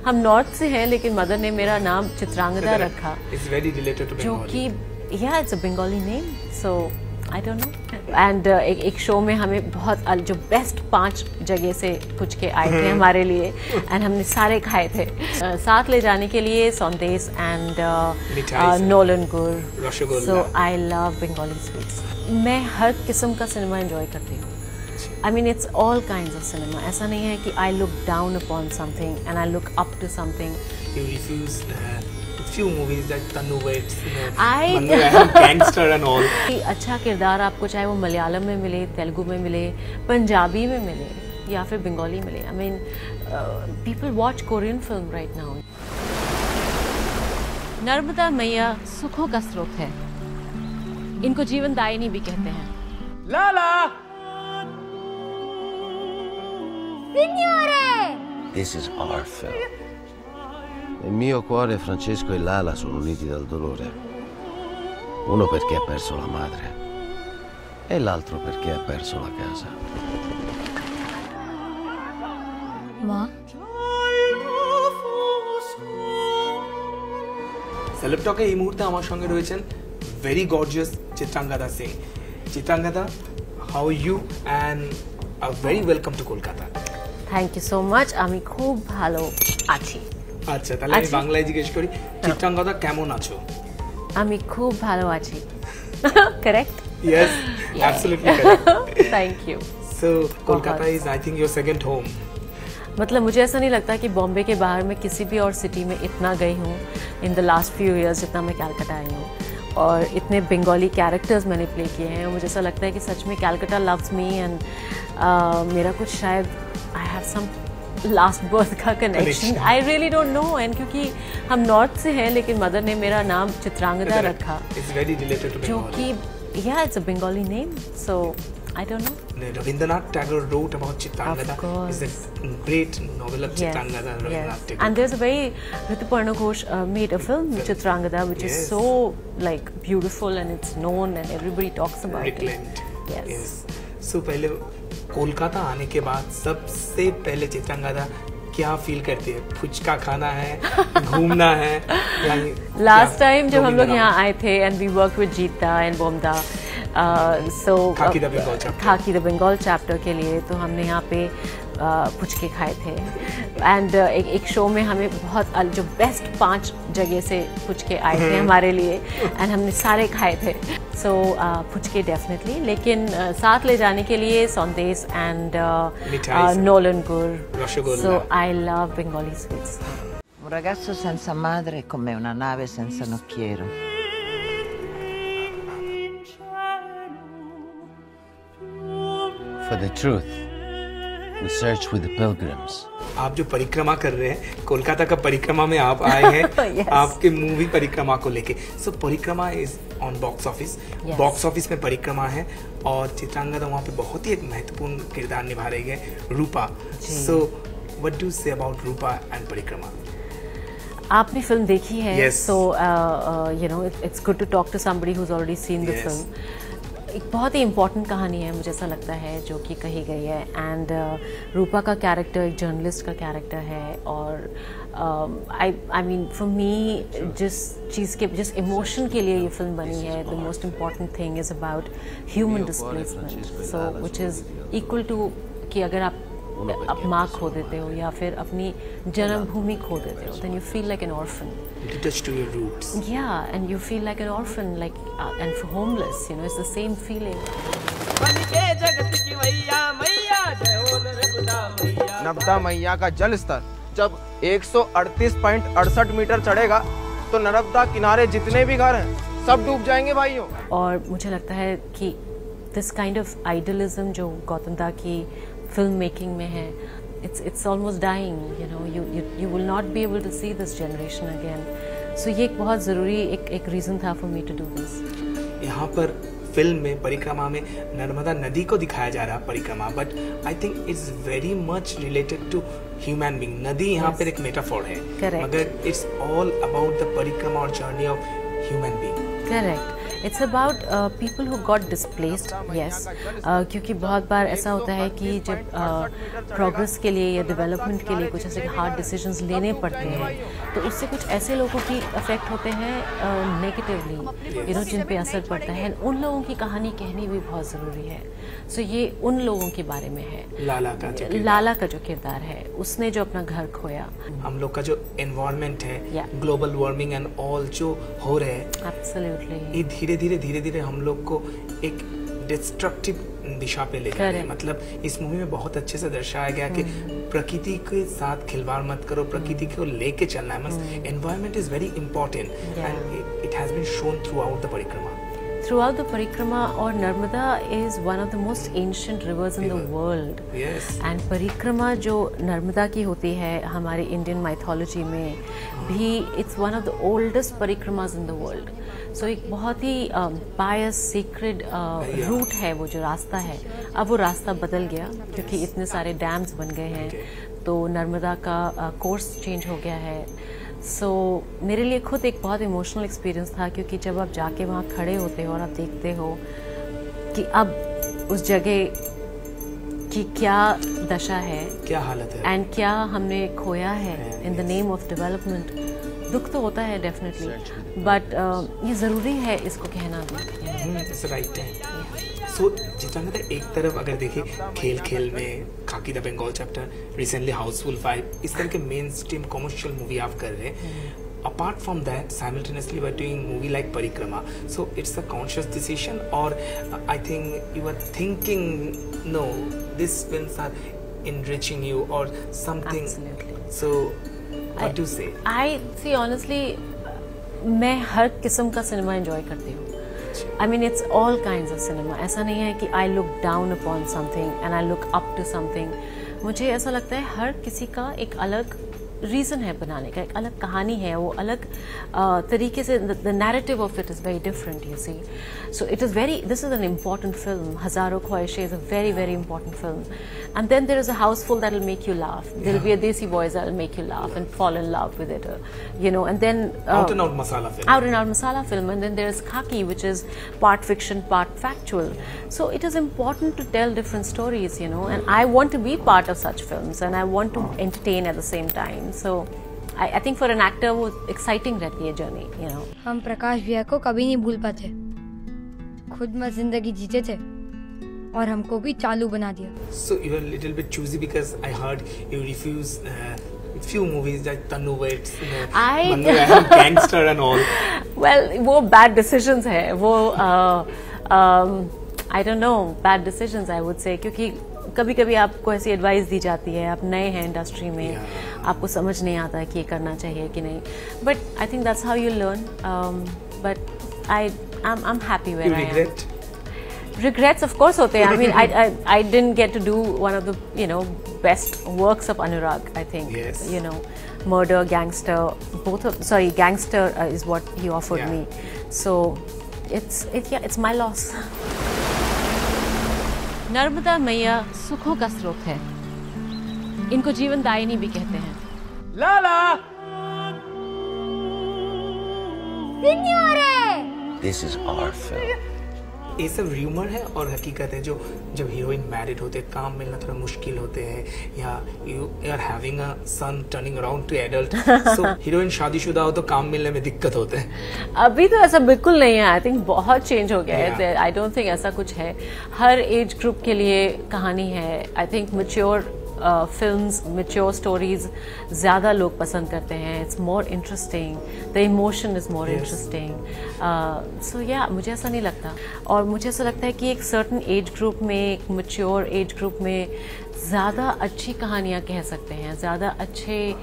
हम नॉर्थ से हैं लेकिन मदर ने मेरा नाम चित्रांगदा रखा, जो कि या it's a Bengali name, so I don't know. And एक शो में हमें बहुत जो बेस्ट 5 जगह से पूछ के आए थे हमारे लिए, एंड हमने सारे खाए थे। साथ ले जाने के लिए sandesh and nolen gur, so I love Bengali sweets. मैं हर किस्म का सिनेमा एंजॉय करती हूँ। I mean, it's all kinds of cinema. ऐसा नहीं है कि I look down upon something and I look up to something. You refused few movies that Tanu Waits, Manu Rahman, Gangster and all. अच्छा किरदार आपको चाहे वो मलयालम में मिले, तेलुगु में मिले, पंजाबी में मिले या फिर बंगाली मिले. I mean, people watch Korean film right now. Narmada मैया सुखों का स्रोत है. इनको जीवनदायिनी भी कहते हैं. लाला. Signore! This is our film. Nel mio cuore Francesco e Lala sono uniti dal dolore. Uno perché ha perso la madre e l'altro perché ha perso la casa. Ma? Celeb টকে এই মুহূর্তে আমার সঙ্গে রয়েছেন very gorgeous Chitrangada Singh. Chitrangada, how are you and a very welcome to Kolkata. Thank you so much. আমি খুব ভালো আছি. আচ্ছা, তাহলে আমি বাংলায় জিজ্ঞেস করি, চিত্রাঙ্গদা কেমন আছো? আমি খুব ভালো আছি. Correct? Yes, absolutely correct. Thank you. So Kolkata is, I think, your second home. मतलब मुझे ऐसा नहीं लगता कि बॉम्बे के बाहर मैं किसी भी और सिटी में इतना गई हूँ in the last few years जितना मैं कैलकाटा आई हूँ, और इतने बंगाली कैरेक्टर्स मैंने प्ले किए हैं. मुझे ऐसा लगता है कि सच में कैलकाटा लव्स मी, एंड मेरा कुछ शायद I have some last birth का connection. I really don't know. And क्योंकि हम नॉर्थ से हैं लेकिन मदर ने मेरा नाम चित्रांगदा रखा, जो कि या it's a Bengali name, so I don't know. Rabindranath Tagore wrote about Chitrangada. It's a great novel of Chitrangada. Yes. And there's a very Rituparna Ghosh made a film Chitrangada, which is so like beautiful and it's known and everybody talks about it. Yes. So पहले कोलकाता आने के बाद सबसे पहले चित्रंगदा क्या feel करती है? फुचका खाना है, घूमना है? Last time जब हम लोग यहाँ आए थे and we worked with Jeeta and Bomda, so खाकी द बंगाल चैप्टर के लिए, तो हमने यहाँ पे पुचके खाए थे. एंड एक शो में हमें बहुत जो बेस्ट 5 जगह से पुचके आए थे हमारे लिए, एंड हमने सारे खाए थे. सो पुचके डेफिनेटली, लेकिन साथ ले जाने के लिए sandesh and nolen gur. So I love Bengali sweets. Un ragazzo senza madre è come una nave senza nocchiero. For the truth, we search with the pilgrims. आप जो परिक्रमा कर रहे हैं, कोलकाता का परिक्रमा में आप आए हैं. yes. आपके मूवी परिक्रमा को लेके. सो परिक्रमा is on box office. Box office में परिक्रमा है और चित्रांगदा वहाँ पे बहुत ही एक महत्वपूर्ण किरदार निभा रही है, Rupa. So what do you say about Rupa and Parikrama? आपने फिल्म देखी है, so you know it's good to talk to somebody who has already seen the film. एक बहुत ही इम्पॉर्टेंट कहानी है, मुझे ऐसा लगता है, जो कि कही गई है. एंड रूपा का कैरेक्टर एक जर्नलिस्ट का कैरेक्टर है, और आई मीन फॉर मी जिस इमोशन के लिए ये फिल्म बनी है, the most important thing is about human displacement. So which is equal to कि अगर आप माँ खो देते हो या फिर अपनी जन्मभूमि खो देते हो, then you feel like an orphan. You touch to your roots. Yeah, and you feel like an orphan, like and for homeless, you know, it's the same feeling. Narmada मैया का जल स्तर जब 138.68 मीटर चढ़ेगा तो नर्मदा किनारे जितने भी घर हैं सब डूब जाएंगे भाइयों. और मुझे लगता है कि this kind of idealism जो गौतम दा की फिल्म मेकिंग में है, it's almost dying, you know. You will not be able to see this generation again. So ये एक बहुत ज़रूरी एक रीज़न था for me to do this. यहाँ पर फिल्म में परिक्रमा में नर्मदा नदी को दिखाया जा रहा है परिक्रमा, but I think it's very much related to human being. नदी यहाँ पर एक मेटाफोर है, मगर इट्स ऑल अबाउट द परिक्रमा और journey of human being. Correct. It's about people who got displaced, yes. क्योंकि बहुत बार ऐसा होता है कि जब प्रोग्रेस के लिए या डेवलपमेंट के लिए कुछ ऐसे हार्ड डिसीजंस लेने पड़ते हैं तो उससे कुछ ऐसे लोगों की अफेक्ट होते हैं नेगेटिवली, जिन पे असर पड़ता है। उन लोगों की कहानी कहनी भी बहुत ज़रूरी है। सो ये उन लोगों के बारे में है। लाला का जो किरदार है, उसने जो अपना घर खोया, हम लोग का जो एनवायरनमेंट है, ग्लोबल वार्मिंग एंड ऑल जो हो रहे हैं, एब्सोल्युटली, ये धीरे धीरे हम लोग को एक डिस्ट्रक्टिव दिशा पे ले जा रहे हैं। मतलब इस मूवी में बहुत अच्छे से दर्शाया गया कि प्रकृति के साथ खिलवाड़ मत करो, प्रकृति को लेके चलना है। Environment is very important and it has been shown throughout the परिक्रमा। Throughout the Parikrama, or Narmada is one of the most ancient rivers in the world. Yes. And Parikrama जो नर्मदा की होती है हमारे इंडियन माइथोलॉजी में भी, it's one of the oldest परिक्रमास in the world. So एक बहुत ही pious, sacred रूट है वो जो रास्ता है। अब वो रास्ता बदल गया क्योंकि इतने सारे डैम्स बन गए हैं, तो नर्मदा का कोर्स चेंज हो गया है। सो मेरे लिए खुद एक बहुत इमोशनल एक्सपीरियंस था, क्योंकि जब आप जाके वहाँ खड़े होते हो और आप देखते हो कि अब उस जगह की क्या दशा है, क्या हालत है, एंड क्या हमने खोया है in the name of development. दुख तो होता है डेफिनेटली, बट ये ज़रूरी है इसको कहना भी। राइट है। सो चित्रांगदा, एक तरफ अगर देखें खेल Khel Mein Khakee the Bengal chapter, recently housefull 5, इस तरह के मेन स्ट्रीम कमर्शियल मूवी आप कर रहे हैं। Apart from that, simultaneously we are doing movie like Parikrama. So it's a conscious decision, or I think you are thinking, no, these films are enriching you or something. Absolutely. So what do you say? I see, honestly, मैं हर किस्म का cinema enjoy करती हूँ। I mean, it's all kinds of cinema. ऐसा नहीं है कि I look down upon something and I look up to something. मुझे ऐसा लगता है हर किसी का एक अलग रीज़न है बनाने का, एक अलग कहानी है, वो अलग तरीके से, the narrative of it is very different, you see. So it is very, this is an important film. Hazaaron Khwaishein is a very very important film, and then there is a Housefull that will make you laugh, there will be a desi boys that will make you laugh and fall in love with it, and then out and out masala film. Out and out masala film, and then there is Khaki, which is part fiction, part factual. So it is important to tell different stories, and I want to be part of such films, and I want to entertain at the same time. So I think for an actor वो exciting रहती है journey, हम प्रकाश भैया को कभी नहीं भूल पाते। खुद में जिंदगी जीते थे और हमको भी चालू बना दिया। So you are a little bit choosy because I heard you refuse few movies like Tanu Waits, Gangster and all. Well, वो bad decisions है, वो I don't know, bad decisions I would say, क्योंकि कभी कभी आपको ऐसी advice दी जाती है, आप नए हैं इंडस्ट्री में, आपको समझ नहीं आता है कि ये करना चाहिए कि नहीं, but I think that's how you learn, but I am happy where I am. Regrets, of course, होते हैं. I mean, I didn't get to do one of the best works of Anurag. I think, yes. Murder, Gangster, Gangster is what he offered me. So it's my loss. Narmada मैया सुखों का स्रोत है, इनको जीवन दायिनी भी कहते हैं। लाला, This is our film. ये सब र्यूमर है और हकीकत है। जो जब हीरोइन मैरिड होते हैं, काम मिलना थोड़ा मुश्किल होते हैं, या you are having a son turning around to adult, so heroine शादीशुदा हो तो काम मिलने में दिक्कत होते हैं। अभी तो ऐसा बिल्कुल नहीं है, आई थिंक बहुत चेंज हो गया है। आई डोंट थिंक ऐसा कुछ है, हर एज ग्रुप के लिए कहानी है। I think mature films, mature stories ज़्यादा लोग पसंद करते हैं। It's more interesting, the emotion is more interesting. So yeah मुझे ऐसा नहीं लगता, और मुझे ऐसा लगता है कि एक सर्टन एज ग्रुप में, एक मैच्योर एज ग्रुप में ज़्यादा अच्छी कहानियाँ कह सकते हैं, ज़्यादा अच्छे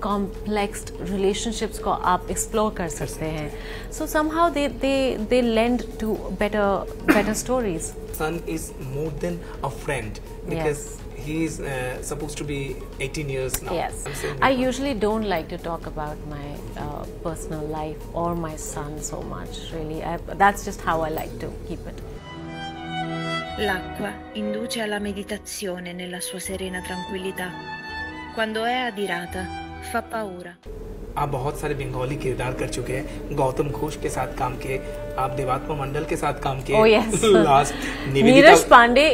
कॉम्प्लेक्स रिलेशनशिप्स को आप एक्सप्लोर कर सकते हैं। So somehow they lend to better stories. Son is more than a friend because he is supposed to be 18 years now. Yes. I usually don't like to talk about my personal life or my son so much, really. That's just how I like to keep it. L'acqua induce alla meditazione nella sua serena tranquillità. Quando è adirata, fa paura. आप बहुत सारे बंगाली किरदार कर चुके हैं, गौतम घोष के साथ काम किए, आप देवात्मा मंडल के साथ काम किए। Oh yes. Last Neeraj Pandey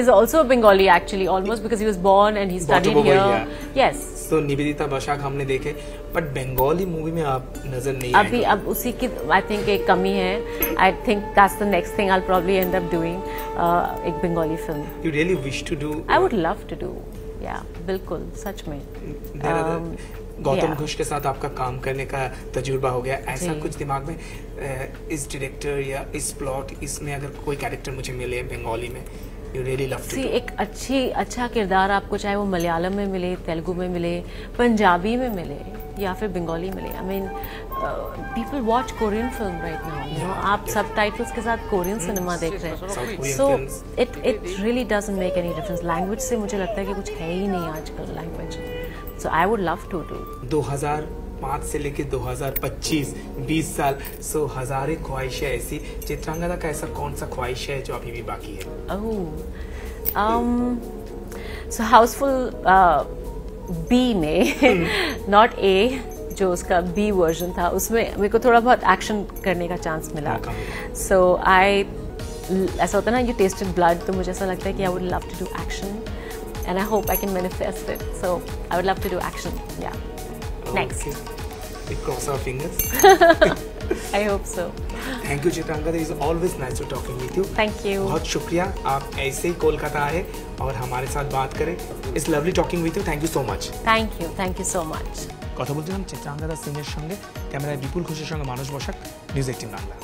is also a Bengali actually, almost because he was born and he studied here. Yes. So Nivedita बशाक हमने देखे, बट बंगाली मूवी में आप नजर नहीं अभी अब उसी की I think एक कमी है. I think that's the next thing I'll probably end up doing, एक Bengali film. You really wish to do? I would love to do. Yeah, बिल्कुल सच में. गौतम घोष के साथ आपका काम करने का तजुर्बा हो गया, ऐसा कुछ दिमाग में इस डायरेक्टर या इस प्लॉट इसमें अगर कोई कैरेक्टर मुझे मिले बंगाली में, you really love to do? एक अच्छा किरदार आपको चाहे वो मलयालम में मिले, तेलुगु में मिले, पंजाबी में मिले या फिर बंगाली मिले. I mean, people watch Korean film right now. You know, आप सबटाइटल्स के साथ कोरियन सिनेमा देख रहे हैं. So it really doesn't make any difference. Language से मुझे लगता है कि कुछ है ही नहीं आजकल language. So I would love to do. 2005 से लेके 2025 20 साल, सो हजारे ख्वाहिशें ऐसी. चित्रांगदा का ऐसा कौन सा ख्वाहिश है जो अभी भी बाकी है? So हाउसफुल B में नॉट A, जो उसका B वर्जन था, उसमें मेरे को थोड़ा बहुत एक्शन करने का चांस मिला. So ऐसा होता है ना, यू टेस्टेड ब्लड, तो मुझे ऐसा लगता है कि I would love to do action. And I hope I can manifest it. So I would love to do action. Yeah. Next. We cross our fingers. I hope so. Thank you, Chitrangada. It's always nice to talking with you. Thank you. बहुत शुक्रिया, आप ऐसे ही कोलकाता आए और हमारे साथ बात करें. It's lovely talking with you. Thank you so much. Thank you. Thank you so much. কথা বলছিলাম চিত্রাঙ্গদা সিং এর সঙ্গে, ক্যামেরায় বিপুল ঘোষের সঙ্গে মানস বসাক, নিউজ 18 বাংলা.